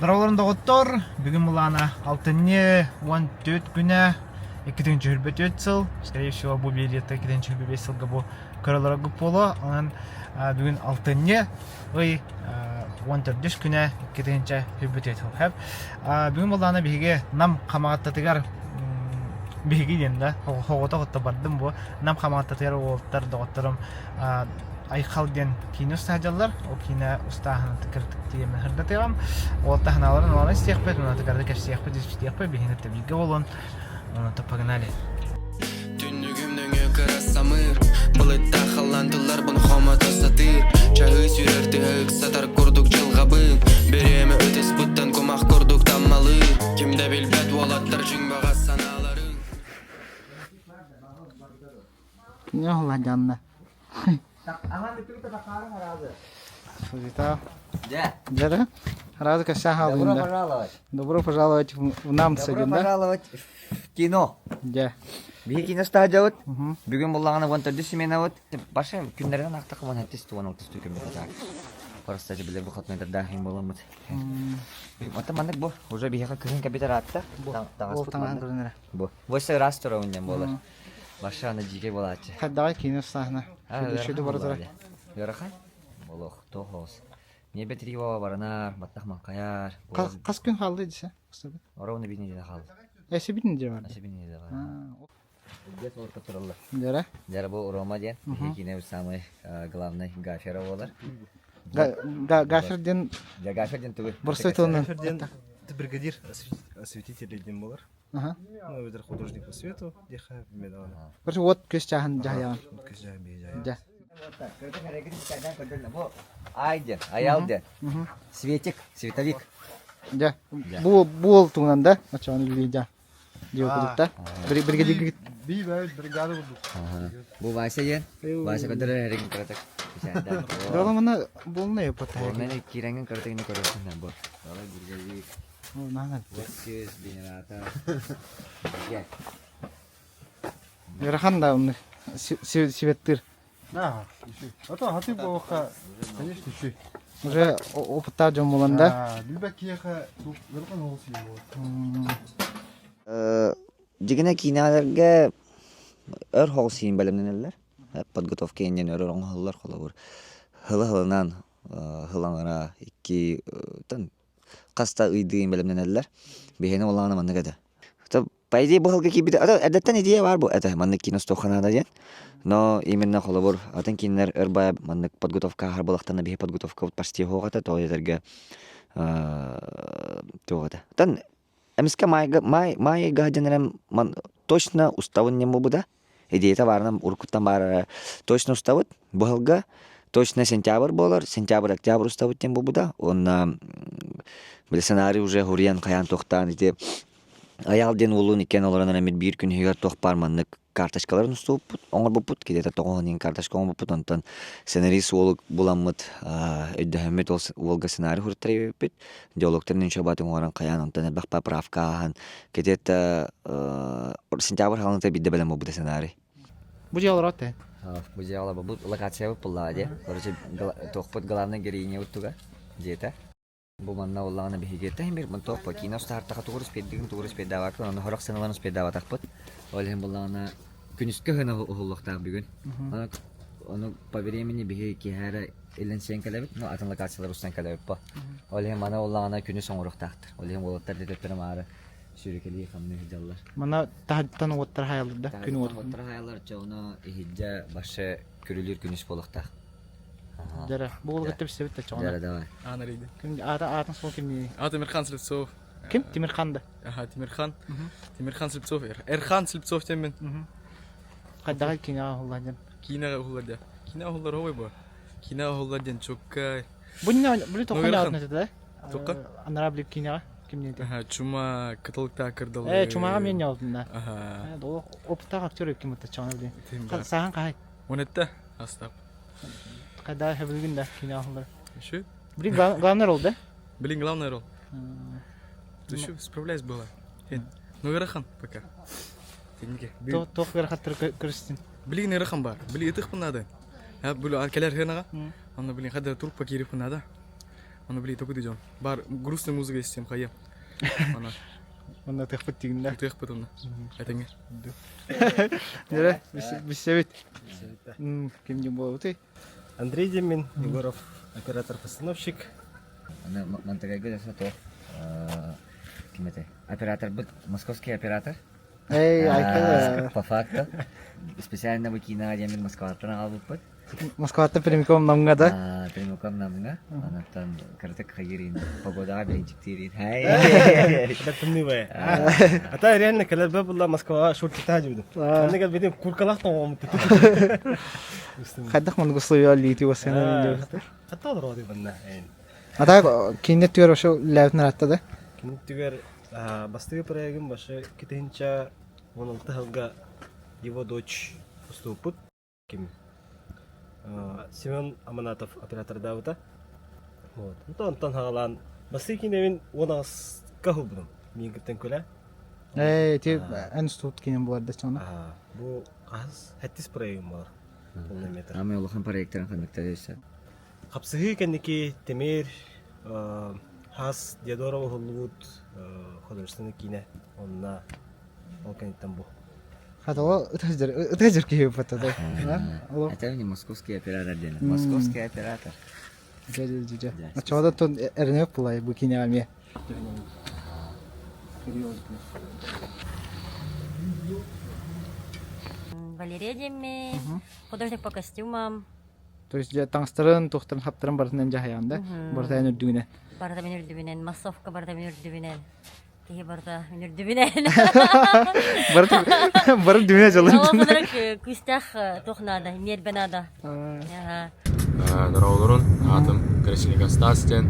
Дорогорын доғыттор, бүгін мұлана 6-14 күні 2-4 сыл, скорее всего, бұл беретті 2-5 сылға бұл көрілері күп болу. Онын бүгін 6-14 күні 2-4 сыл. Бүгін мұлана бейге нам қамағаттатығар бейге денді, хоғыта ғытта бардым бұл. Нам қамағаттатығар олттар доғыттарым айқалден кейіні ұстағалар, ол кейіні ұстағаны түкірдік деймін хырда тегам. Ол тағыналарын оланы істеқпет, оны түкірді кәш істеқпет, істеқпет, бейгені тәбілге болуын, оны тұппағыналі. Түнігімнің өкір асамыр, бұлытта қаландылар бұн қомат осатыр. Чағы сүйрерді өк сатар көрдік жылғабын, беремі өтіс бұттан көмақ көрдік таммалы. Кімді білбәт олаттар жүңбаға саналарын. Не ола жанна? Aman itu kita bakalan harus. Сузита. Да. Жара? Разу каша Добро халында. пожаловать. Добро пожаловать в нам Добро сегодня. пожаловать в кино. Да. Bir кино стадиот. Мгм. Бүгін бұлағына вантарды семена вот. Башы күндерден ақтақ ван әттес туан алтыс түйкім бітак. Просто же білер бұқат мәдір дағын боламыд. Мата мандық бұл. Уже бейхі күнін капитар атты. Ол таңан көрінері. Бұл. Войсы раз тұра өнден болар. Башы аны жеке болады. Давай кино сахна. Шүді бара тұра. Ярақай? Болох, тоғыз. Не бетірі баба баранар, баттақ маңқаяр. Қас күн қалды десе? Орауны бейіне де қалды. Әсі бітін де бар. Әсі бейіне де қалды. Дес орқа тұрылы. Жара? Жара бұл Рома ден. Екіне бір самый главный гафера болар. Гаферден Гаферден түгі. бұрсайтылының. Это бригадир осветителей Демболар. Ага. Ну, это художник по свету, Деха Медана. Бірші от көз жағын жағын. Кызжа бейжа. Да. Айден, аялден. Светик, световик. Да. Бұл туңнан да. Ачауын үлі да. Деу күдікта. Бригадир. Би бәуіт бригада болдық. Бұл Вася ден. Вася көдірі әреген кіратық. Дола мұны болны өпіт әйгі. Мен киренген кіратығыны көресінден бұл. Дола бригадир. Нағын. Өткіз, генератор. Ярахан да оны себеттір. Да, а то хаты болуға, конечно, еще. Уже опытта жон боланда. Билбәк кияға ғылған олсы болады. Дегене киналарга өр холсин белемнелер. Подготовка инен өр оңголлар колобур. Хылынан хылаңара 2 тан каста ыйдыын белемнелер. Бехене оланы мандыгада. То по идее бахылга кибиде. Адаттан идея бар бу. Это мандык киностоханада ден. Но именно колобур атын кинер өрбай мандык подготовка har балактана бехе подготовка почти хогата то эдерге тогата. Тан эмиске май гаденерем точно уставын не мобуда. Идея барынан уркуттан бар точно уставыт. Бахылга точно сентябрь болар. Сентябрь, октябрь уставыт тем бобуда. Он сценарий уже хурьян каян тохтан иде. Аял ден улун икен оларынан эмит бир күн хигер тохпар мандык карточкаларын уступ оңор бупут кидете тоғонин карточка оңор бупут онтон сценарист ол буламыт өйдөһөмөт олга сценарий хурттары бит диалогтарын чабатын оңоран каян онтон бак поправкахан кидете сентябрь халынта бидде белем бу сценарий Бұ жауылар отты. бу жала бу локация булла де короче тохпут главный героиня уттуга дете бу манна улланы бигете бир мон тохпа кино стартага тугурус педдигин тугурус педдавак оны хорок сыналанус педдава такпыт олем булланы күнүскө гына улуктар бүгүн оны по времени биги кихара элен сенкалебит но атын локациялар устан калебит по олем мана улланы күнү соңуруктактыр олем болоттар детептерим ары сүйрекели хамны хидаллар Мана тахаттан оттар хайалды да. Күні от. оттар хаялар жауна ихиджа башы көрүлүр күнүс болуктак Жара. Бұл ғытты бір себет тачауына. жара давай أنا أريد Атын сол кім? تيميرخان سلبسوف Кім? Тимирханды. تيميرخان تيميرخان سلبسوف إرخان سلبسوف تمن Қайдағы кеңа ғылладен. كينا هولر كينا هولر هو يبغى كينا هولر جن شوكا Бұл не тоқын Нөйрхан. атын өтеді? Тоқы? Анара біліп кеңаға? Кім не еді? чума каталогта кырдал Чумаға мен не алдым да. ага Опыттағы актер өпкен мұтты чауына білейін. تيميرخان Саған қай? ونتا أستاب Қайдағы хәбілген да кеңа ғылдар. شو Бір главный рол да? блин главный роль ты что справляйся было ну Ирхан пока Тоқ верхаттыр көрістін. блин Ирхан бар блин это их надо ها بقولوا على كلام هنا أنا بلين خد تروب كيري كنا ده Аны блин, только ты, Джон. Бар, грустная музыка есть тем, хая. Она, Онда тыхпыт тигинде. ты их потом. Это не. Дере, бисебит. Кимге болуты? Андрей Демин, Егоров, оператор-постановщик. Аны мантыгайга жаса то. Ким это? Оператор бит, московский оператор. Эй, айкада. По факту. Специально вы киноакадемия Москвадан алып бит. Москвата прямиком намгада. Прямиком намга. Анаттан кыртык хайырин. Погодага бенчиктирин. Хай. Это тынныбай. А та реально, когда бы была Москва, шутки таджуду. Они как бы куркалах там. Хаддах мангуслуя лити васена. Хата дроды банда. Ата кинет төр ошо лавтна ратта. Кинтигер бастыгы проектым башы китенча 16 жылга его дочь поступит. Ким? Семен Аманатов, оператор Давыта. Вот. Антон Хагалан. Бастыгы невин 16 каху будем. Мигтен көля. Эй, ти институт кинен буларда чона. Бу аз хаттис проектым бар. Полный метр. Ами улахан проекттарын кандыктадыса. Хапсыгы кенники Темир Хас Дедорова Холливуд художественный кино. Онна ол кенеттен бу. Хатала утажер ки пата да. Это не московский оператор дена. Московский оператор. Жа. Ачада то эрнеп булай бу кинами. Валерия Демин, художник по костюмам. То есть я таңстырын, тухтырын, хаптырын бартынан жахаянда. Барта энер дүгүнө. Барда мен үрдүбүнен, массовка барда мен үрдүбүнен. Кихи барда мен үрдүбүнен. Бар дүгүнө жалын. Олофунарак күстах тухнада, нербенада. Дороолорун атым Красильник Астастен.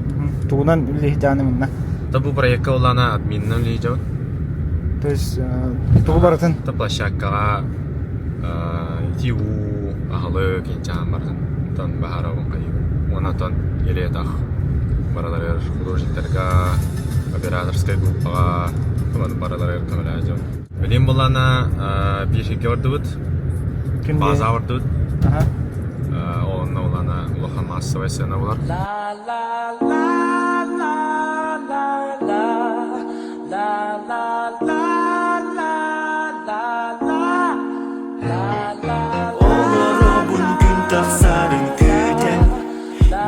Тугунан лихтаны мынна. Табу проектка улана админнен лейжау. То есть тугу баратын. Та площадкага тиу ахалы кинчаан бардын. Тан бахарабын кайы. Онатан елетах баралар художниктарга, операторская группага, баралар көмөлөжөм. Билим булана биши көрдүбүт. База бардыт. Онна улана улахан массовый сцена булар. Olurubun gün taksarın güden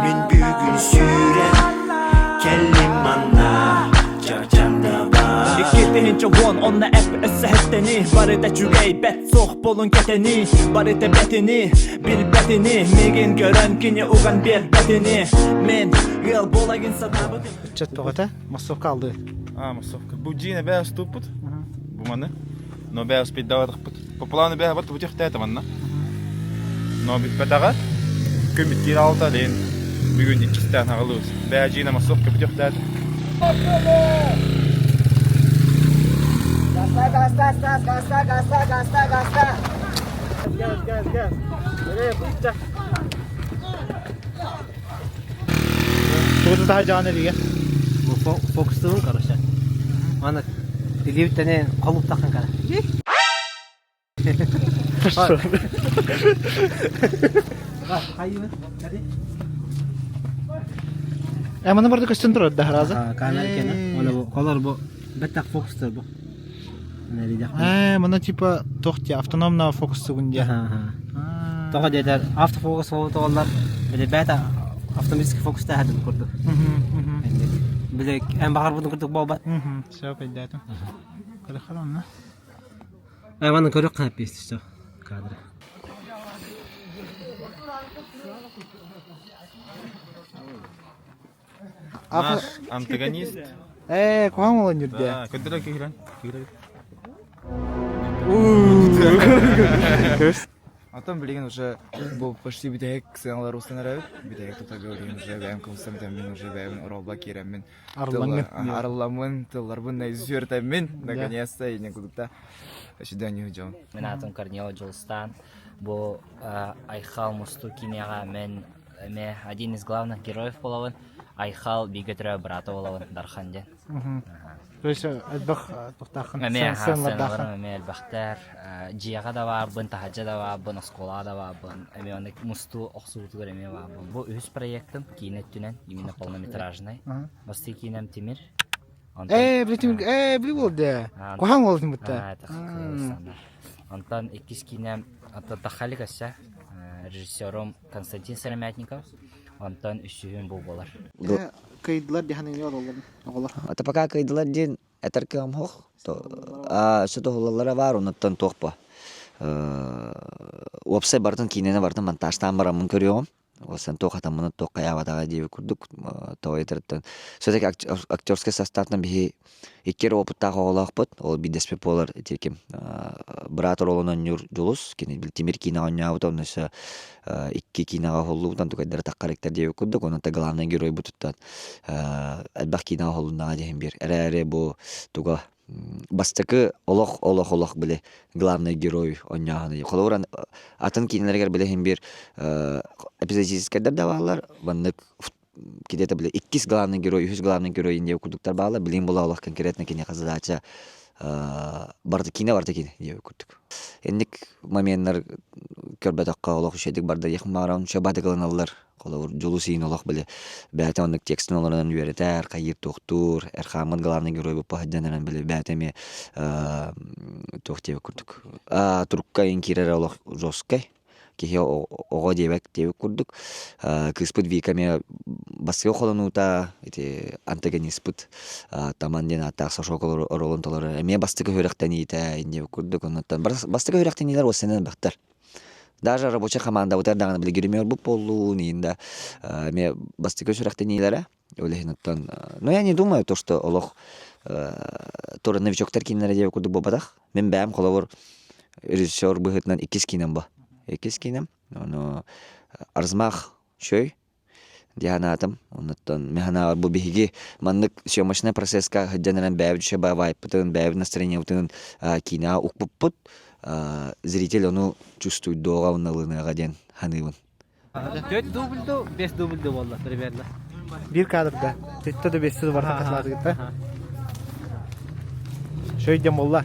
Min bugün süren Kellim anna Çarçamda var İkkitinci won onna ep essehetteni Barıda cügey bet soğ bolun keteni Barıda betini bil betini Migin görön kini ugan bir betini Men yıl bolagin satabı Чат тогата, массовка алды. Массовка. Буджина бяха ступут. Бумана. Но бяха спит дават. По плану бяха бат бутих тета манна. Но бит петага. Көмит тир алта лен. Бүгүн ичистен хагалус. Бяха жина массовка бутих тета. Газ. Тугу да жаны диге. Фокустун караша. Аны Илиптене калып такан кара. Эманы барды көстөн турат да разы. Камера кена. Ола бу колор бу беттак фокустер бу. Неридек. Мына типа тохти автономно фокус сугунде. Тога дедер автофокус фотолар биде бета автоматический фокус та хадым курдук. Биде эм багар будун курдук болбат. Все пайдатым. Када халанна. Айваны көрөк кап бестишти кадры. Наш антагонист. Куам олон жүрдө. Көдөрө кирен. Атам билеген уже был почти битек сценалар устанарабит. Битек тута говорим уже бәйм кылсам мен уже бәйм оралба кереммен. Арыламын тыллар bunday зүртәмен. Наконец-то и некуда ожидание жон. Мен атым Корнео Джолстан. Бу Айхал Мустукинега мен один из главных героев боловын. айхал бигетре брата болабын дархан ден. То есть отбах тохтахын Эме сценаларда. хасенлар, эме элбахтар, жияга да барбын, тахаджа да барбын, оскола да барбын, эме ондак мусту оксуутугар эме барбын. Бу өз проектым кинеттүнен, именно полнометражный. Басты кинем Тимир. Били болды. Кохан болдун бутта. Антон иккис кинем, ата тахалик аса, режиссером Константин Сырамятников. Антон үсүгүн бул болар. Кайдылар диханы олар. Ата пока кайдылар ден этерке амхох. Что-то голлара бар, оннан тохпа. Опсай бартын кинене бартын монтажтан барамын көрөм. Осан тохатамын тохкаябатага деп күрдүк. Тойтыртын. Все-таки актерский составтан бии иккер опыттагы оголакпыт. Ол бидеспе болар этекем. Брат ролунан юр жулус, кини Тимир кинага ойнабыт, онысы икки кинага холлубутан tukайдар таккаректер деп күрдүк. Онан главный герой бутуттан. Албах кинага холлунага дем бир. Эре бу туга бастыкы олох биле главный герой онняганы. Колоран атын кинелерге биле бир эпизодический да балар, бандык где-то биле 2 главный герой, 3 главный герой деп күрдүктөр баала, билин була олох конкретно кине казадача барды кине деп күрдүк. Эндик моменттер көрбөтөккө олох ушедик барда якмаран шабады кылыналар. Колор жулусин олох биле бәте ондык текстин олардан үйрөтөр, кайыр токтур, эрхамын главный герой бу пахданан биле бәтеме тохтеп күрдүк. Турукка инкирер олох жоскай. Кихе ого дебек күрдүк. Кыспыт викаме баскы холонута эти антагонистпыт таманден ата сошокол ролонтолор эме бастыгы хөрөктөн ите деп күрдүк. Онтан бастыгы хөрөктөнилер осенен бактар. Даже рабочая команда вот это были гример бу полу нинда ме бастыгы хөрөктөнилер олехнаттан. Но я не думаю то, что олох тора новичоктар кинелер деп күрдүк бабадах. Мен бәм колор режиссер быгытнан 2 кинем ба. Экис кинем, но арзмах шой дианатам, оннан механа бу биги маннык съемочный процесска хаджанан бәвче бавай путын бәв настроение утын кина укпуппут зритель ону чувствует дога уналыгына ден ханыбын. 4 дубльду, 5 дубльду болду примерно. Bir kadrda. Tette de 5 var takatladı gitti. Şöyle molla.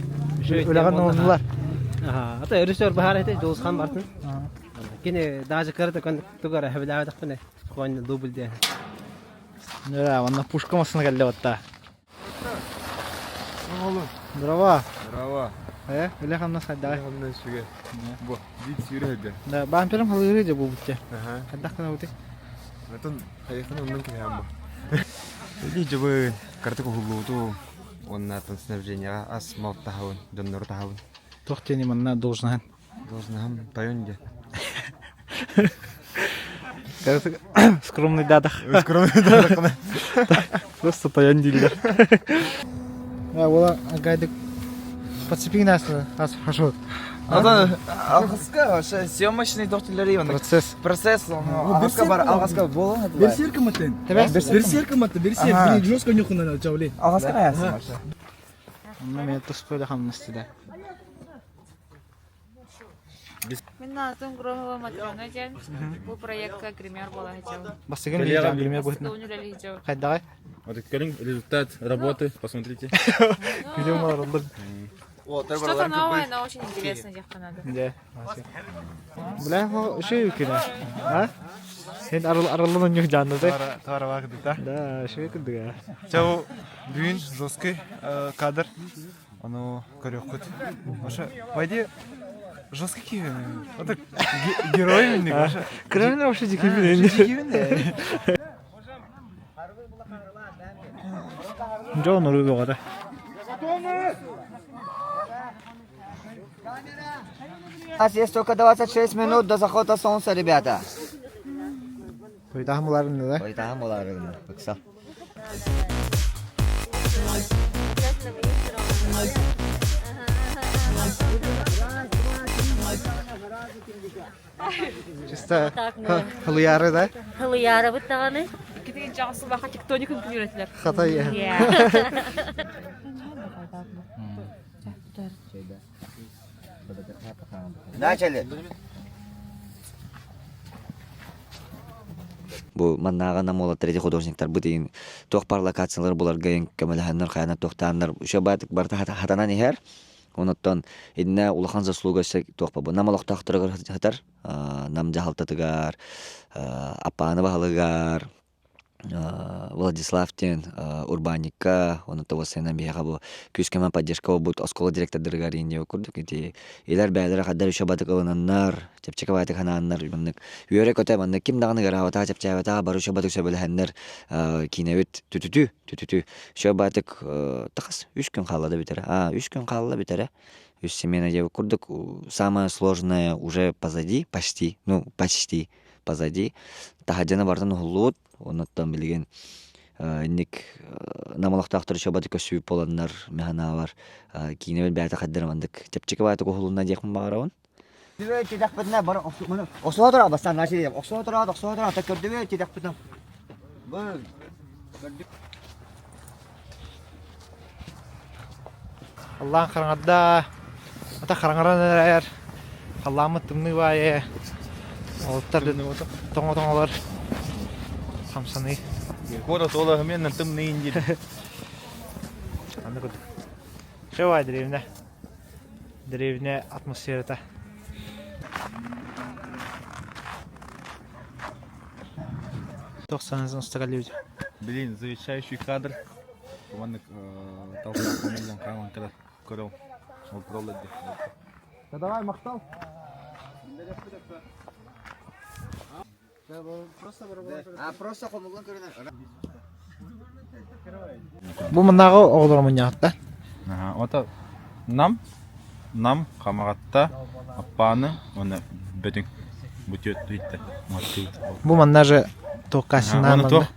Ölegan onlar. Ата режиссер бахар эте Жолсхан бартын. Кине даже карата кан тугара хабилава тахпане. Коин дубль де. Нера, ванна пушка масына келди батта. Здорово. Здорово. Ölegan nasıl da? Hamdan süge. Bu dit sürüge. Да, бампером халыры же бу бутте. Каддакна бутте. Атын хайхан ондан ким хамба. Иди жабы картако хулуту. Оннатын снабжение асмал тахавын, доннор тахавын. Тохтени манна должна. Должна тайонде. Кажется, скромный дадах. Скромный дадах. Просто таян дилер. Ола гайдык подцепи нас хорошо. Алгаска ошо съемочный докторлары иван. Процесс алгаска бар, алгаска болу. Берсерка матын. Берсерка матын, берсер. Бини жёстко нюхуна чавли. Алгаска ясың ошо. Мен туспойда хамнастыда. Мен атым Громова Матрона жан. Бул проектка гример бола хачал. Бастыгын бейжан гример бутна. Кайдагай? Вот это результат работы, посмотрите. Видео маларылдыр. Что-то новое, но очень интересно жакканады. Да. Бля, şey ülkene. Ha? Sen aralığın yok canlı da. Товар вагды, да? Да, şey kıldı ya. Чау бүйін жесткий кадр. Оно корёккут. Ошо, вайде жесткий кибин. Это герой минник ошо. Кремль вообще кибин. Кибин да. Джон Руби var. У нас есть только 26 минут до захода солнца, ребята. Пойтахмаларында да? Пойтахмаларында. Бакса. Чисто хылыяры да? Хылыяры быттаганы. Китеген жагысы бака тектоникын күнүрөтүлөр. Хатай я. Начали. бу маннага намола трети художниктар бу деген тохпар локациялар буларга ен камалханнар кайна тохтаннар шабатык барта хатанан ихер оноттон инне улахан заслуга тохпа бу намалоктактыргар хатар нам жахалтатыгар апаны баалыгар Владиславтин, Урбаника, он того сена бияга бу күскема поддержка бут оскола директордыргар инде курдук ити. Илер бәйләр хаддар шабаты кылынаннар, чепчекабаты хананнар буннык. Үйрек көтә буннык ким даганы гаравата чепчекабата бару шабаты сөбеләһәннәр кинәвит түтүтү. Шабатык тахас 3 көн калды битәре. 3 көн калды битәре. 3 семена дев курдук. Самое сложное уже позади, почти позади. Тахаджана бартан хулут, оноттан билген инник намалактактыр шабаты көсүп боланнар механавар кинебел бәйта каддырмандык чепчеке байтык хулунна декмин багарабын. Дибе чедак битне бар осотора бастан начи осотора та көрдүбө чедак битне. Бу Аллах караңада ата караңаран Алламы тымны бае. Олттар тоңолар. Хамсаны. Кора тола мен тымны инди. Анда көтүк. Шевай древне. Древне атмосферата. Тохсанызын устагаллюди. Блин, завершающий кадр. Командник толстый командир Каман когда корол. Он пролет. Да давай мактал. Просто комуган көрүнө. Бу мынагы оголормун ягатта. Ота нам камагатта апаны оны бөтүн бүтөт битте. Бу мында же токасынан мында.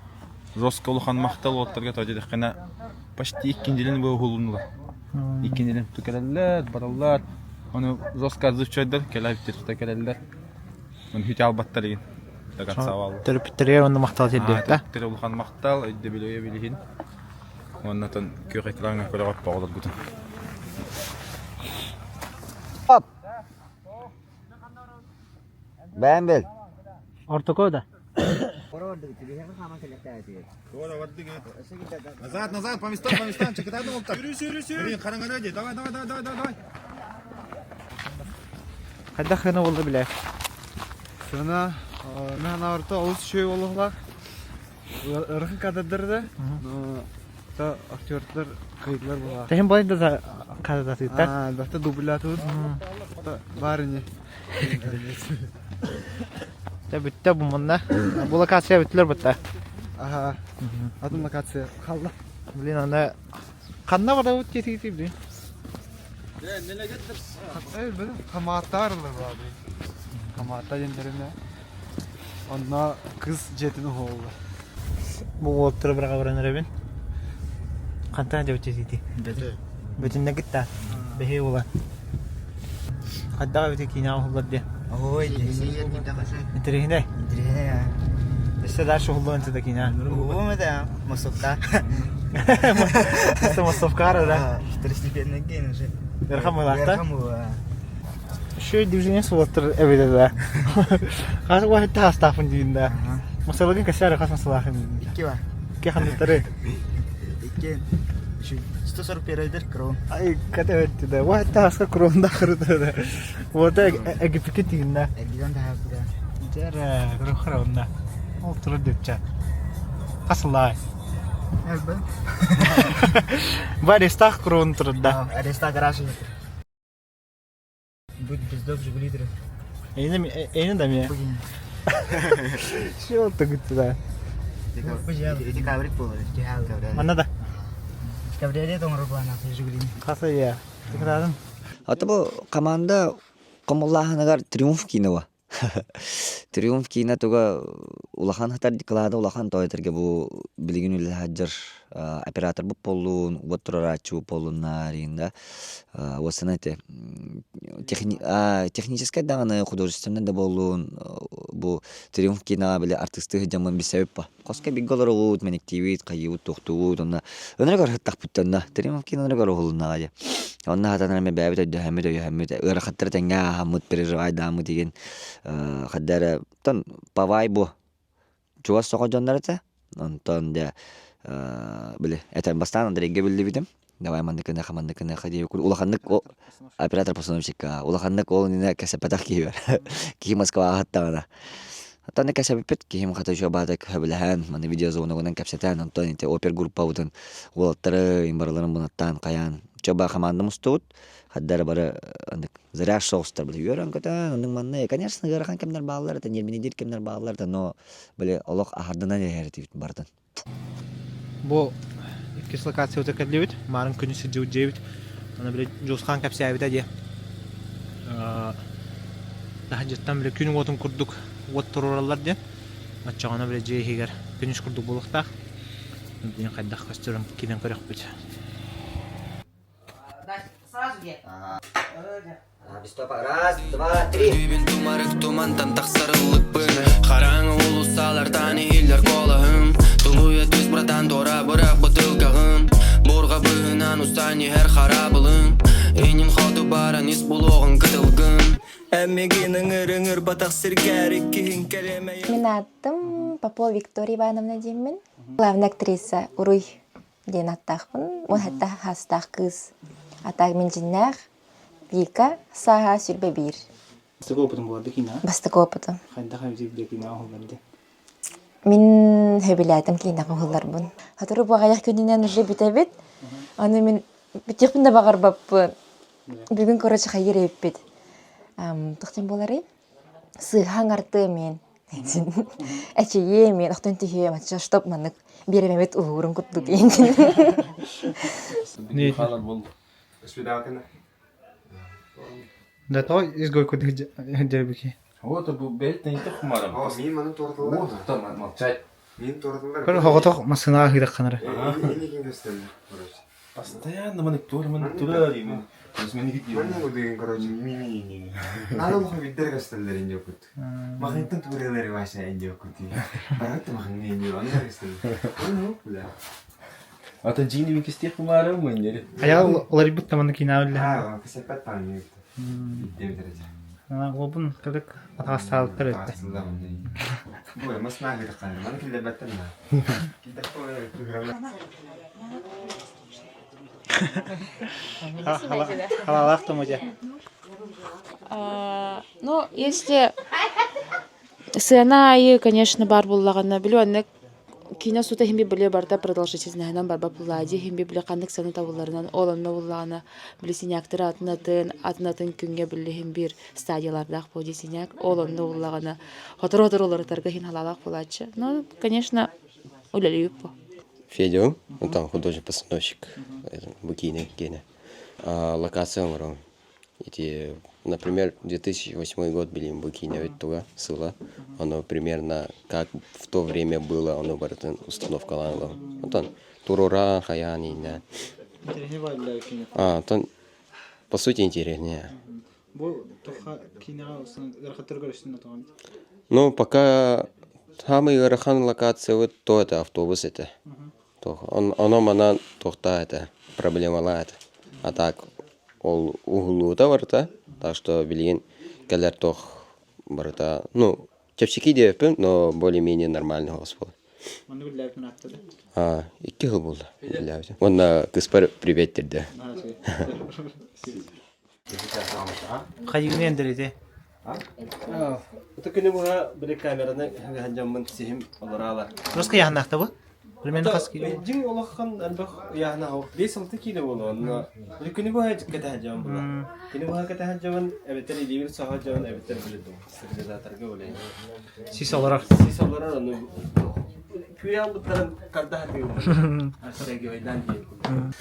Жостко улахан мактал отторга тажыды кана почти 2 жылын бу хулунла. 2 жылын түкерелер, бараллар. Оны жостко зычойдар, келаптер келелер. Оны хит албаттар деген. Таган савал. Терпиттерге оны мактал жерде да. Тер улахан мактал, идде билеге билихин. Оннан көк экранга көрөп багылып бутун. Оп. Бәмбел. Ортокода. Назад, по местам, чекай, ну так. Блин, караңгара, давай. Кайда хана болду биле. Сана мен арта олус шөй болгла. Ыргын кададырды. Та актерлар кайдылар була. Техин бойда да кадада тыта. Да дублятур. Та барыне. Та битте бу мында. Бу локация битлер битте. Аха. Атым локация калды. Блин, анда канда бара өт кетти блин. Бил каматарлар бар. Камата жендерине. Онна кыз жетини болду. Бу оттур бирага бараныр бин. Канта деп жетти. Бүтүнө гитта. Бехи була. Кадда бити кинаа холладе. Ой, десиер гинда кашай. Интерехне. Эссе дальше холло энте кинаа. Ой, да, масовка. Это масовка, да? Второстепенный ген уже. Верхамылакта. Шөй движение солоттыр эбеде да. Хас вахит тастафын дийинда. Масалагын касары хас масалахын. 2 бар. 2 хандыктары. 2. 141 крон. Ай, ката өтті да. Вахит таска кронда кырды да. Вот эгипикет дийинда. Эгидон да хабда. Жара, грохраунда. Ол туру депча. Касылай. Элбе. Бар стах крон турда. Ареста гаражы. Будь бездок жигулидры. Эйни да ме. Шо ты гытта. Эти каврик болар. Ана да. Кавреде тоңор плана жигулин. Каса я. Тикрадым. Ата бу команда комуллаханагар триумф кинева. Триумф кине тога улахан хатар диклада улахан тойтерге бу билигин үле хаджар оператор бу полун вотрорачу полунаринда осынате техническая даганы художественный да болун бу триумф кине биле артисты жаман бисебеппа коска бигголорут менективит кайыут тохтуут онна өнөргөр хаттак буттанна триумф кине өнөргөр олунага онна хатанаме бәбит дөһәмит ыр хаттар таңга хамут переживай дамы деген хаддара тон по вайбу чугас соко жоннарыта. Онтон де биле этен бастан андреге билди битим. Давай мандыкына хамандыкына хади улаханнык оператор постановщика. Улаханнык ол нене кесепетах кибер. Ки Москва хаттана. Антон кесепет ки хата жо бадак хабилхан маны видео зоногунан кепсетан Антон те опер группа утын улаттары имбарларын бунаттан каян. Чоба хаманды мустут. Хаддар бары андык заряж соустар биле йөрән көтә. Аның манны конечно гарахан кемнәр баглар да нерминедир кемнәр баглар да но биле олок ахардынан ярәтибит бардын. Бу икки локация үтәкәдлебит. Марын күнүсе җүҗебит. Аны биле Жусхан капсәбит әдә. Тахҗаттан биле күн отын курдук. Вот туралар ди. Матчагына биле җейгәр. Күнүш курдук булыктак. Дин кайдах кастырым кидән көрәк бит. Раз, два, три. Дүйбін тумарық тумантан тақсарылықпын Қараңы улусалардан елдер қолығым Тулуя төз брадан дора бұрақ бұтылғағым Борға бұғынан ұстайны әр қарабылым Енім ходы баран ес бұлоғын кытылғым Әмегенің ұрыңыр батақ сіргәрі кейін кәлемей Мен аттым Попова Виктория Ивановна деймін. Главная актриса Уруй ден аттақпын. Ол хатта хастақ қыз. Атақ мен жиннақ Вика Саха Сүрбебир. Бастық опытым болды кино. Бастық опытым. Қайда қайда кино оларды. Мен хөбиләтем кино олар бун. Хатыры багаяк күненнән уже битәбит. Аны мен битекпин да багар баппын. Бүгүн короче хайыр эппит. Тохтен болары. Сыхан арты мен. Әчие мен охтан тихе матча стоп манык. Беремет уурун куттук инген. Не Халар бол. Спидакана. Да то изгой куд хәдәрбики. Вот бу бет не тох марам. Мин маны тордылар. Вот там молчать. Мин тордылар. Көр хоготох масына хидак канары. Мин gösterdi. Постоянно маны тура дим. Biz meni gidiyor. Ben de bugün короче mini. Надо было видеть gösterdiler ince okut. Makintın tureleri var şey ince okut. Bıraktı makintın ince onu gösterdi. Onu bula. Ata jini bir kestiği kumarım mı ince? Aya олар бут таманы кино үлле. Ha, kesepet tanıyor. Gittiğim derece. Обун кырык атасталып беретти. Bu masna bir kanı. Bana kille betten ha. Kitap Халалахты мөҗә. Ну, если сцена, конечно, бар буллагана, билённик кино сута химби биле барда продолжительностьнан барба булади, химби биле кандык саны табылларынан олонна буллагана, биле синяктыр атнатын күнгө биле химбир стадиялардак боди синяк, олонна буллагана, хотор олардарга хин халалак булачы. Ну, конечно, улалыйып бу. Федя, он там художник-постановщик, букиный гене. Локация умрал. Эти, например, 2008 год были в Букине, ведь туда ссыла. Оно примерно как в то время было, оно говорит, установка ланга. Вот он, Турура, Хаяни, да. То, по сути, интереснее. Ну, пока самый рахан локация, вот то это автобус это. Оно мана тохта это проблема лает. А так ол углу варта, так что билген келер тох барта. Ну, чепчики депен, но более-менее нормальный господ. Икки жыл болды. Онда кыспар привет терді. Кайгын эндерете. Это күнүгө бир камераны ханжамын сихим олоралар. Роска яхнакта бу? Примерно хаски. Дин олохан анбах яхна хо. Бесалты кине боло. Бир күнүгө хаж катахажам була. Күнүгө катахажам эбетери дивир сахажам эбетер билдим. Секретарга болay. Сисалар. Сисалар аны күял буттаран кардахатыгы. Асареги ойдан дийин.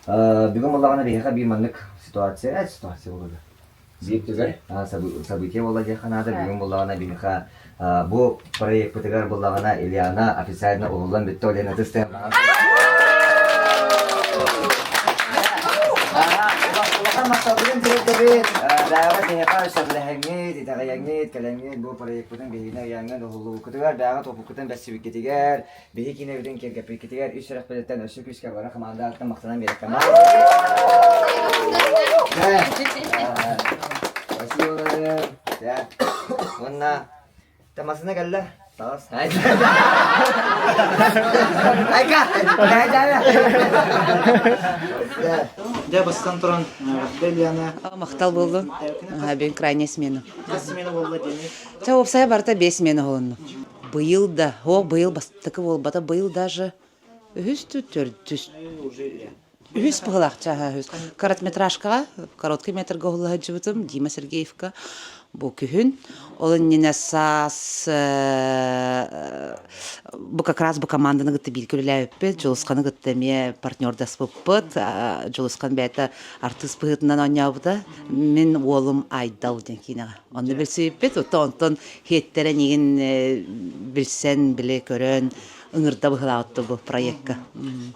Бүгін болағана бейха бір манлық ситуация болды. Зейіп түгер, события болды деханады, бүгін болағана бейха бұл проект бұтығар болағана Ильяна официально ұлылан бітті олен әтістен. Maqsadın direktörü davet yapar şartlarını itaqayagni kalangni bu proyektun behina yangan hulu kutugar dagat topukutun basibik ketigar behikine biden kergapi ketigar işraf belirten öşük işka bara kamanda maqsadan berekama. Basıyor ya. Wanna tamasna galla Осталось? Да, бастан туран Беляна. Мақтал болды. Бен крайне смена. Смена болды дене. Та опсая барта 5 смена болынны. Быйыл да, быйыл бастыкы болбата, быйыл даже үстү төртүс. Үс пылақ чаға үс. Короткометражкаға, короткий метрға олығы жібітім, Дима Сергеевка. Бұл күхін. Олын нене сас... Бұл как раз бұл команданы ғытты білгі өлі өппет, Жолысқаны ғытты ме партнердас бұппыт, Жолысқан бәйті артист бұғытынан ойнауыда. Мен олым Айдал ден кейінаға. Оны білсі өппет, онтон хеттері неген білсен, біле көрін, ыңырда бұғылауытты бұл проектка.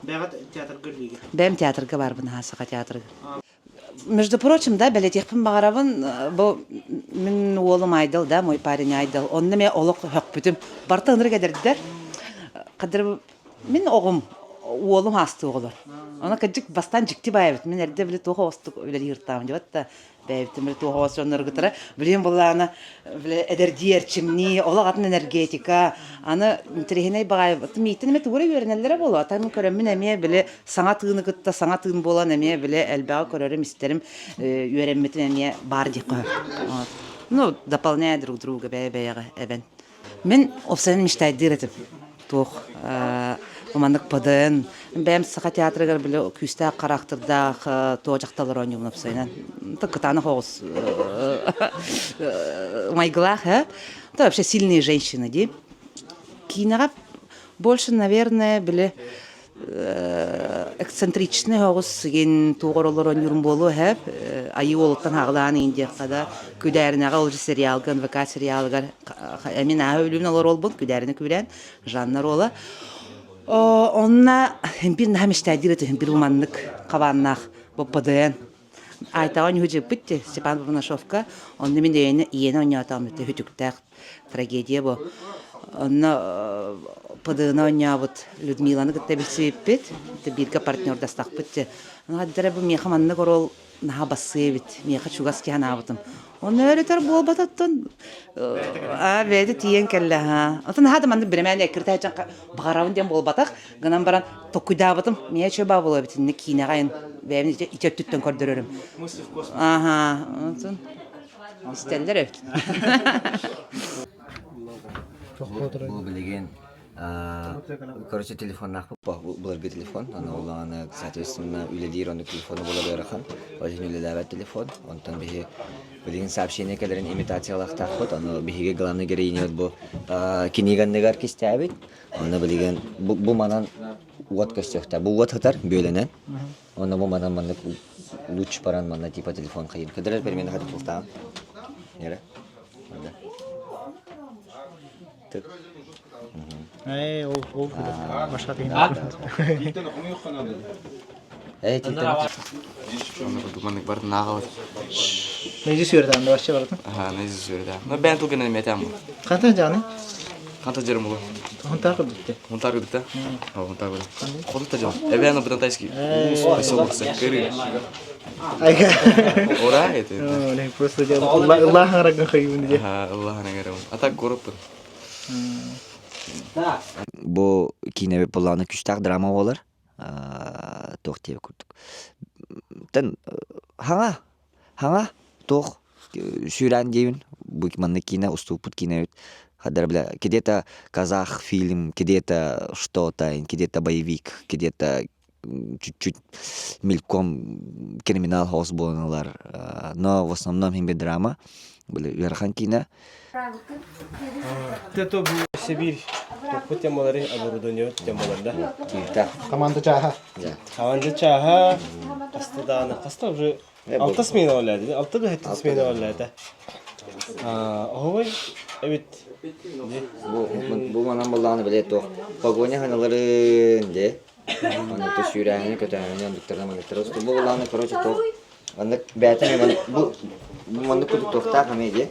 Бәғат театр көрдегі. Бәм театрға бар бұны асыға театрға. Между прочим, да, бәлетекпін бағарабын, бұл мен олым Айдал, да, мой парень Айдал. Онны мен олық хөк бүтім. Барты ыңыр кәдірдер. Қадыр мен оғым, олым асты оғылар. Оны кәдік бастан жікті байбыт. Мен әрді білі тоға осты өлі ертамын деп атта. Бәйбіттім білі тоға осты оныр ғытыра. Білем бұланы әдерді ерчімні, олық атын энергетика. Аны интерегеней бағайбыт. Мейтін әме тұғыры өрінелері болу. Атамын көрімін әме білі саңа тығыны ғытта, саңа тығын болан әме білі әлбәға көрерім істерім өремметін әме бар дейк қой. Ну, дополняя друг друга бәйбәйіға әбен. Мен опсайын мечтайдыр етіп. Тоқ, омандық пыдын. Бәм сақа театрыгар білі күсті қарақтырдақ тоғжақталар ойнуын опсайынан. Тықытаны хоғыз майгылақ, это вообще сильные женщины, ди. Кинаға больше, наверное, білі эксцентричный хоғыз ген тоғыр олар ойнуын болу, айы олықтан ағылағын еңдек қада күдәрінеға олжы сериалган, ВК сериалгар, әмен ағы өлімін олар ол бұл, күдәріні көрен, жаннар ола. Онна бір наға мештәдір еті, бір уманлық қабаннақ бұппыдыен. Айтаған үхі жеп бітті, Степан Бабанашовка, онны мен дөйені иені ойнатам өті хүтіктәқ трагедия бұл. Онна пыдыны ойнабыт Людмиланы күтті білсі өппет, бірге партнер дастақ бітті. Онға дәрі бұл меха манны көрол наға басы бит, меха чуғас кен абытым. Оны öğreter bol batаттан. Бәді тиен кәлі. Отын хады манды біремен әкірті әйчан бағарауын ден бол батақ. Ғынан баран тоққыда батым. Мен чөба болу бітінні кейіне ғайын. Бәйімін итеп түттен көрдірерім. Істелдер өт. Бұл білеген короче телефон нақпы бұларғы телефон. Олағаны соответственно үйледейір онды телефоны бола бәріқан. Олеген үйледәвәт телефон. Онтан бейі білеген сообщение кәлерін имитациялақ тақпыт. Оны бейге главный героине өт бұл кенегеннегар кесті әбет. Оны білеген бұл манан уат көстіқта. Бұл уат ғытар бөленен. Оны бұл манан мандық лучше паран манда типа телефон қайын. Кәдірер бермені қады құлтағын. Нері? Түк. Ол башқа тегін. Думаннык барды нағалар. Нейзі сүйерді башқа барды? Нейзі сүйерді. Но бән тұлғын әне мәтем бұл. Қанта жаны? Қанта жерім бұл. Құнтар күдікті? Құнтар күдікті? Құнтар күдікті. Құдықта жан. Әбәні бұдан тайски. Поселоксы. Көрі. Айға. Ора еті. Олей, просто жан. Аллахың арағын қайымын де. Аллахың арағын. Атак көріп тұр. Бұл кейінебе бұланы күштақ драма болар. Тоқ тebe күрдік. Тән, хаңа, тоқ сүйрән дейін. Бұл манны кейіне ұступыт кейіне өт. Хадар бля, кедета казах фильм, кедета что-то, кедета боевик, кедета чуть-чуть мельком криминал хаус болыналар. Но в основном химбе драма. Бұл верхан кейіне. Это был Сибирь. По темалары оборудование темаларда. Команда чаха. Команда чаха. Кастадана. Каста уже 6 смена оляды. 6 да 7 смена оляды. Ой, evet. Bu manam bolağını bile toq. Pogоня ханалары де. Аны то сүйрәне көтәне ондыктардан маңдыктар. Bu bolağını короче тоқ. Аны бәтәне bu манды күтү тоқта хамеде.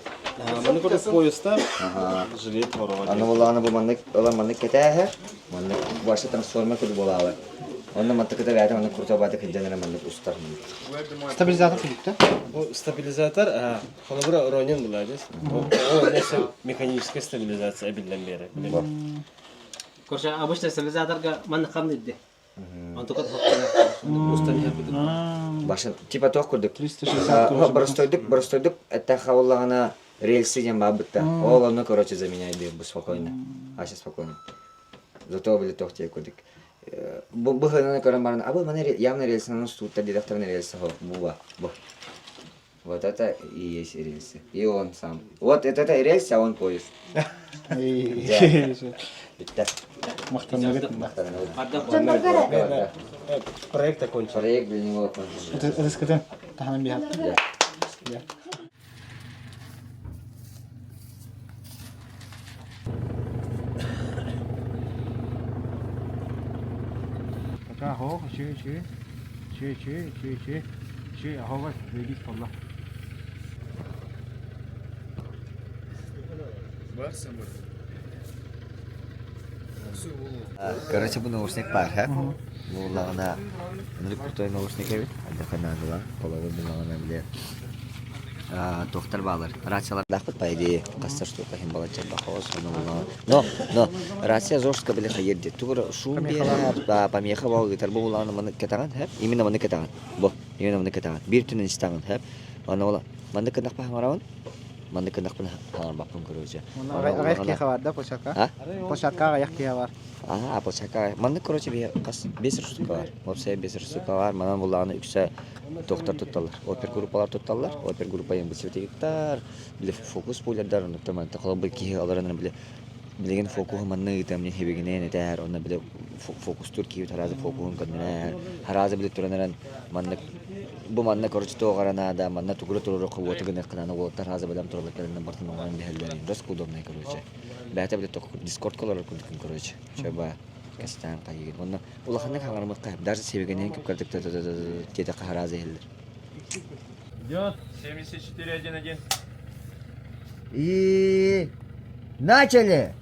Маны көріп поезда жилет воровать. Аны болағаны bu mandık olan mandık ketәһе. Mandık başı transforma күтү болалы. Онна мантыкта бәтә аны курта бата килдәнәр мәндә устар. Стабилизатор килдикте. Bu stabilizatör, холобра ронен буладыс. O nese mekanik stabilizasiya bilen beri. Короче, обычно стабилизаторга ман камнидди. Он только установил. Башын типа тох курдык. 360. Барстойдык, это хаваллагана рельсы дем бабытта. Ол оны, короче, заменяйды спокойно. Ася спокойно. Зато были тох те курдык. Бухана карамарна, а вы манер явно рельсы на нос тут директорный рельсы буба. Вот это и есть рельсы. И он сам. Вот это рельсы, а он поезд. Проект окончен. Проект для него окончен. Рискетен таханын бихат. Аho, че, аho var, ready valla. Короче, bu наушник бар, ха? Буллагана, нурик крутой наушник эбит. Анда канадыла, половой буллагана биле. Доктор балар. Рациялар дахпыт по идее. Кастар штука хим балача бахос, но рация жорстко биле хайерди. Тугра шум бера, помеха бал гитар буллагана маны кетаган, ха? Именно маны кетаган. Бо, именно маны кетаган. Бир түнен истаган, ха? Ана ола. Маны кынак пахмарауын? Маны кынак пын ханар бапын көрөжө. Аяк кия бар да площадка? Площадка аяк кия бар. Площадка. Маны, короче, бес штука бар. Вообще бес штука бар. Манан буллагана үксө доктор тутталар. Опер группалар тутталар. Опер группа ем бисветиктар. Биле фокус пойлардар, нуктаман такала бил ки аларынан биле билеген фокус манны тамне хебегенен этер, онна биле фокус турки таразы фокус каннер. Харазы биле туранаран манны бу манна короче тогарана да манна тугура туру куботы генер канана вот таразы билем турлар канан бартын оңан бихелдер. Рас удобный, короче. Бәтә биле ток дискорд колор курдык, короче. Чаба кастан кайгы. Онна улахны хаңармы кайып, даже себегенен күп кырдык тете харазы элдер. Идет 74-1-1. И начали.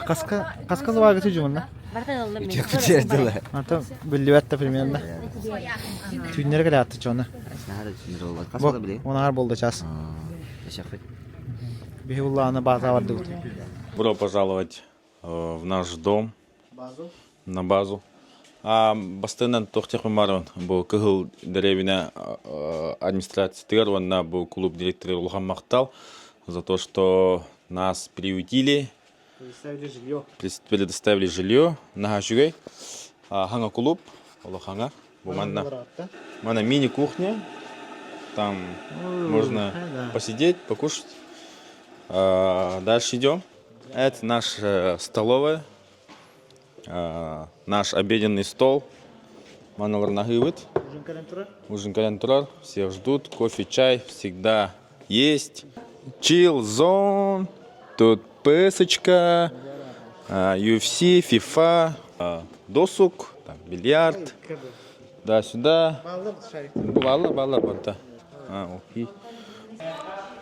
Каска луага тужумна. Ата билбетте примерно. Түйнер келе атты чона. Онар болду час. Бихулланы база барды. Добро пожаловать в наш дом. На базу. Бастынан тохтех мемарон бу кыгыл деревня администрация тырванна бу клуб директора Улхан Мактал за то, что нас приютили. Предоставили жилье на Хажугай. Ханга клуб, Улаханга. Мана мини-кухня. Там можно посидеть, покушать. Дальше идем. Это наша столовая. Наш обеденный стол. Манавар нагывает. Ужин калентурар. Всех ждут. Кофе, чай всегда есть. Chill zone. Тут песочка, UFC, FIFA, досуг, бильярд, да-сюда. Балла, банта. Окей.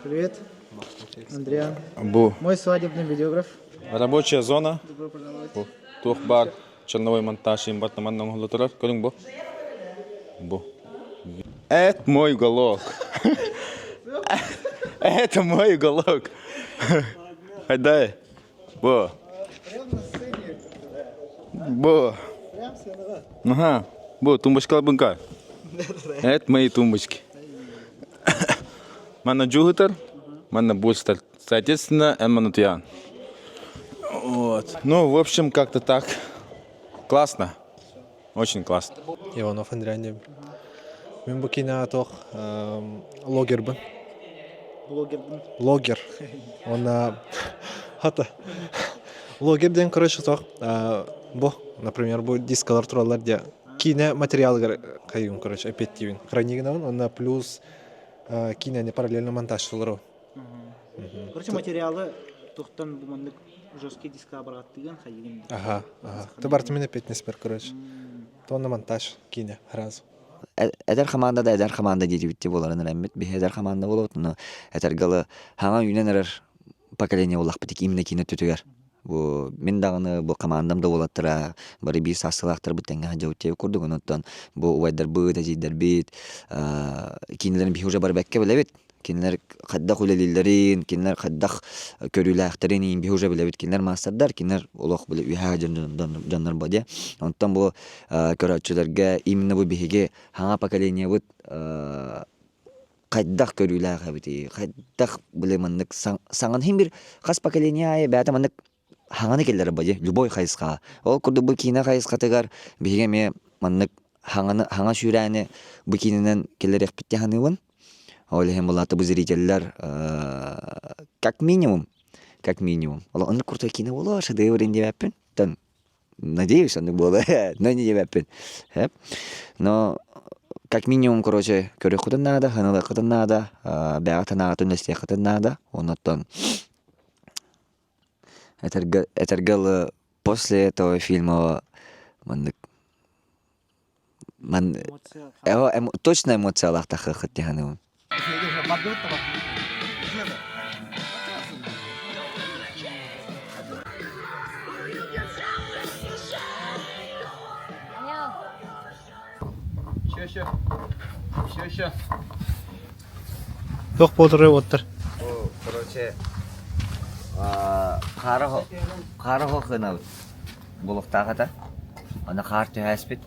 Привет, Андриан. Бу. Мой свадебный видеограф. Рабочая зона. Тухбар, черновой монтаж, имбат на манном глутурар. Колинг бу. Бу. Это мой уголок. Это мой уголок. Хайдай. Бо. Ага. Бо, тумбочка лабынка. Это мои тумбочки. Манна джугутер, манна бустер. Соответственно, эмманутьян. Вот. Ну, в общем, как-то так. Классно. Очень классно. Иванов Андрей. Мен бу кино тох логер бы. Логер. Он хата. Логерден короче тох. Бу, например, бу дискалар туралар де кино материалдар кайым короче опять-таки. Хранигнан, он плюс кино не параллельно монтаж туралар. Короче материалы тохтан бу мандык жесткий диска бараттыган хайгын. Ага. Табартымен опять не спер короче. То на монтаж кино раз. Эдер команда дейди битти боларын эммит. Би эдер команда болот, но этер галы хаңа юненер поколение улах битик именно кине төтөгөр. Бу мен дагыны бу командамда болаттыра, бары бир сасылактыр битенге жауптеп курдук, онтон бу уайдар бу тажидер бит, кинелерин би уже бар бекке билебит. Кинелер каддак үлелилерин, кинелер каддак көрүләхтерин би уже билебит, кинелер мастардар, кинелер улак биле үһә жаннар баде. Онтон бу көрөчүлөргө именно бу биге хаңа поколение бут каддак көрүләхә бит, каддак билеманнык саңан хим бир кас поколение бәтә маннык хаңаны келләре баде, любой хайска. Ол курду бу кине хайска тегар биге ме маннык хаңа шүрәне бу киненен келләре битте ханыбын. Олехем булаты бу зрительләр как минимум. Алла аны курта кине була, шедевр инде бәппен. Тан надеюсь, аны була. Но не бәппен. Но как минимум, короче, көрөкөтөн надо, ханылыкөтөн надо, бәгатан надо, нестекөтөн надо. Оннан Этергал после этого фильма точно эмоциялах тахыхыт дегенем. Еще. Yok bodru otur. Короче, қары хоқынау болуқтағы да, ана қарты әспет,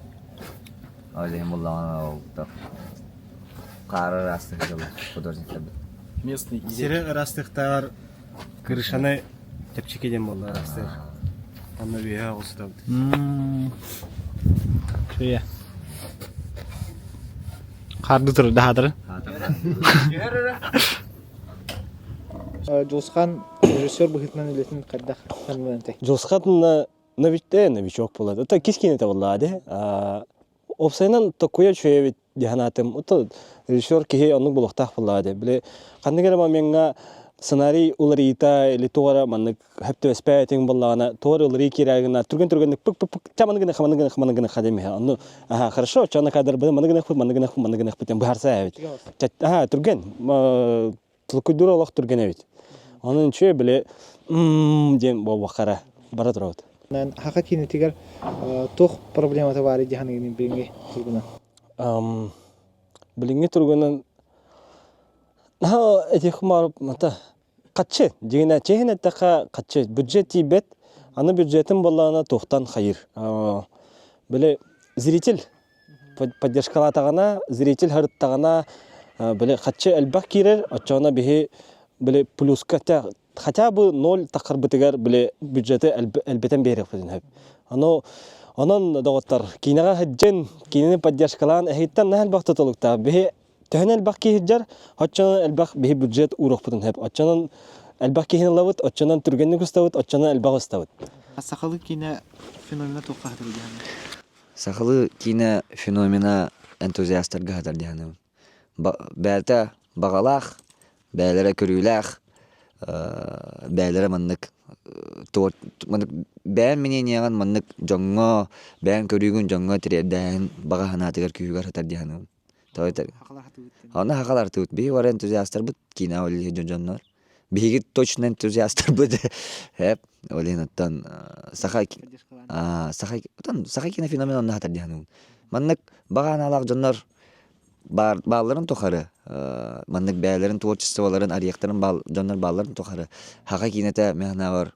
ойлайым болағына қары растығы жылы художниктер бұл. Местный сері растықтар крышаны тепчекеден болды растық. Аны бия осы да. Şöyle. Kardı durur dahadır. Жосқан режиссер бұхытынан үлетін қаддақ қанмантай. Жосқан новичок болады. Это кискин это болады. Опсайнан такое чуевит диханатым. Это режиссер кихе оннук болуқтақ болады. Біле қандығыра маменға сценарий уларита или туара маннык хепте веспетин боллана туара улари кирагына турген пык чаманыгына хадеме. Ну хорошо, чана кадр бу маныгына битен барса бит. Турген тулкудура лох турген бит. Onun için bile diyen bu bakara bara durur. Ben hakikaten tigar toh problematı var idi hani bilinge turguna. Bilinge turgunan ha etihmar mata kaçı diyene çehne taka kaçı budjeti bet ana budjetin bollana tohtan hayır. Böyle zritel поддержкалатагана зритель харыттагана böyle kaçı elbak kirer açana bihi böyle плюска хотя бы 0 такыр битегер böyle бюджеты элбетен берек феден хеп. Анан дагыттар кинага хаҗен кинене поддержкалан эхиттен нәһәл бакты толукта бе тәһнәл бакки хаҗар хачана элбак бе бюджет урак феден хеп. Ачанан элбак кине лавыт ачанан тургенне күстәвит ачанан элбак күстәвит. Сахалы кине феномена токкатыр дигән. Сахалы кине феномена энтузиасттар гатар дигән. Бәлтә багалах бәйләре көрүләх, бәйләре маннык бән мненияган маннык жаңга бән көрүгүн жаңга тирәдән бага ханатыгар күйгәр хатар дигән. Тойтер. Аны хакалар тут би вар энтузиасттар бит кино олы җоннар. Биге точно энтузиасттар бит. Хәп олинаттан сахай кино феномен хатар дигән. Маннык бага ханалак җоннар балларын тохары, маннык бәйләрен творчестволарын арияктарын җоннар балларын тохары. Хага кинете мәгънәвар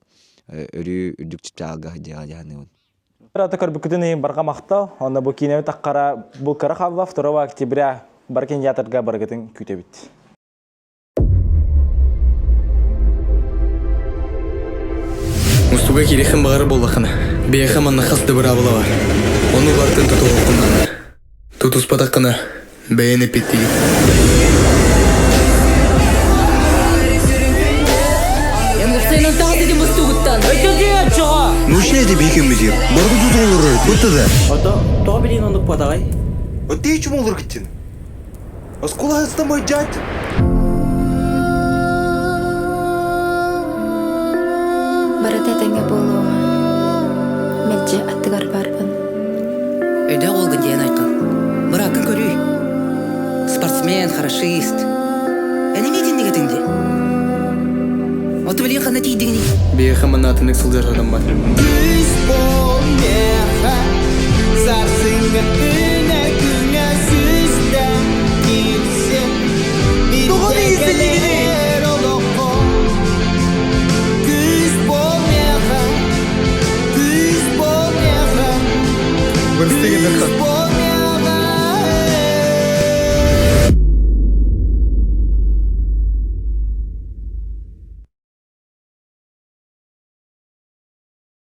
өрү үдүктәгә дигән. Рата көрбүкүдүн барга мактау, анда бу кинеме таккара бул кара хавва 2 октября бар кинотеатрга баргатын күтөбүт. Мустуга кирехим багары боллахына. Бехем анна хасты бара була бар. Оны бартын туту окунна. Тутус патакына бәйне питти. Ну что это бекем бизер? Баргы тут олар, бутты да. Ата, то билин ондук падагай. Ата ичим олар киттин. Аскола хастамай жат. Барата теңге болуға. Мәлже аттыгар барбын. Өйдә ул генден айткан. Быракын көрүй. Спортсмен, хорошист. Әне митинг дигәтеңде. Оты біле қана тейдігіне. Бейхе манатынық сылдар адам бар. Күз бол меха, зарсыңы